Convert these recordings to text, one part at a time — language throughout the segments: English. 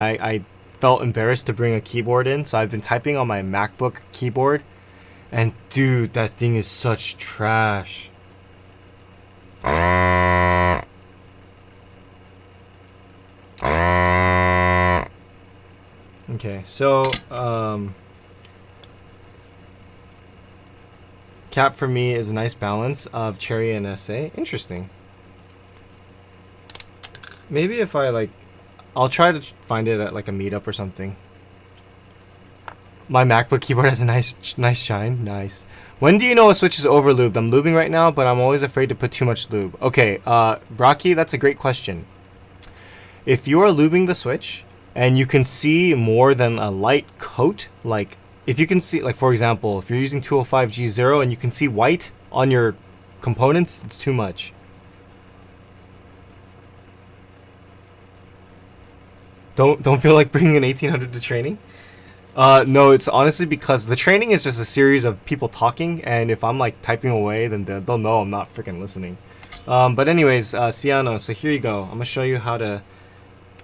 I felt embarrassed to bring a keyboard in, so I've been typing on my MacBook keyboard. And dude, that thing is such trash. Okay, so cap for me is a nice balance of Cherry and SA. Interesting. Maybe if I like, I'll try to find it at like a meetup or something. My MacBook keyboard has a nice shine. Nice. When do you know a switch is over lubed? I'm lubing right now, but I'm always afraid to put too much lube. Okay, Brocky, that's a great question. If you are lubing the switch and you can see more than a light coat, like if you can see, like for example, if you're using 205G0 and you can see white on your components, it's too much. Don't feel like bringing an 1800 to training? No, it's honestly because the training is just a series of people talking, and if I'm like typing away, then they'll know I'm not freaking listening. But anyways, Ciano, so here you go. I'm gonna show you how to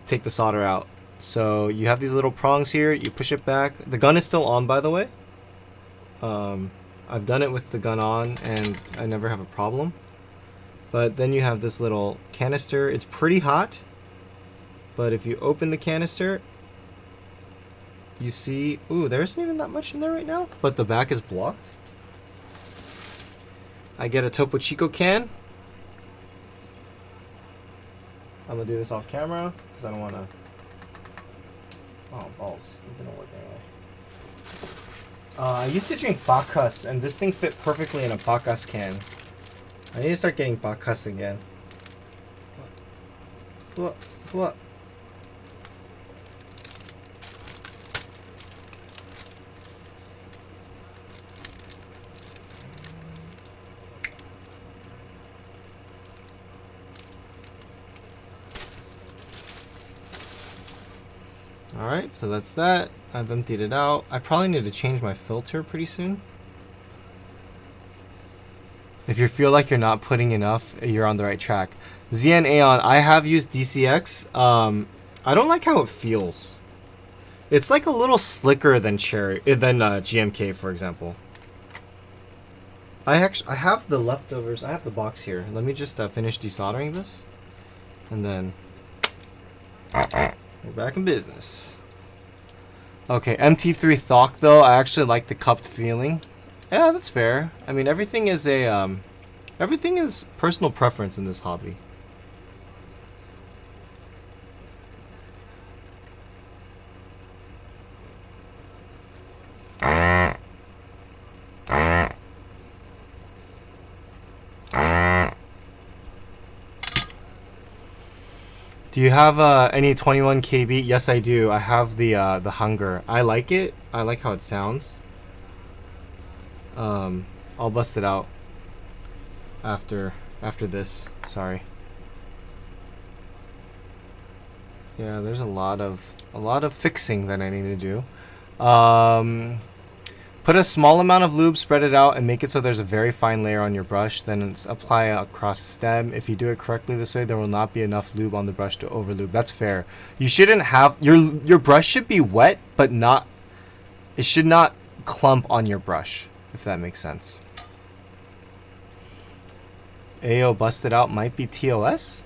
take the solder out. So you have these little prongs here, you push it back. The gun is still on, by the way. I've done it with the gun on, and I never have a problem. But then you have this little canister. It's pretty hot, but if you open the canister, you see, ooh, there isn't even that much in there right now, but the back is blocked. I get a Topo Chico can. I'm gonna do this off camera because I don't want to. Oh, balls. It didn't work anyway. I used to drink Bacchus, and this thing fit perfectly in a Bacchus can. I need to start getting Bacchus again. What? Alright, so that's that. I've emptied it out. I probably need to change my filter pretty soon. If you feel like you're not putting enough, you're on the right track. ZN Aeon, I have used DCX. I don't like how it feels. It's like a little slicker than GMK, for example. I have the leftovers. I have the box here. Let me just finish desoldering this, and then we're back in business. Okay, MT3 Thok though, I actually like the cupped feeling. Yeah, that's fair. I mean, everything is personal preference in this hobby. Do you have any 21 KB? Yes, I do. I have the Hunger. I like it. I like how it sounds. I'll bust it out after this. Sorry. Yeah, there's a lot of fixing that I need to do. Put a small amount of lube, spread it out, and make it so there's a very fine layer on your brush. Then apply it across the stem. If you do it correctly this way, there will not be enough lube on the brush to over lube. That's fair. You shouldn't have your brush should be wet, but not. It should not clump on your brush, if that makes sense. AO busted out might be TOS.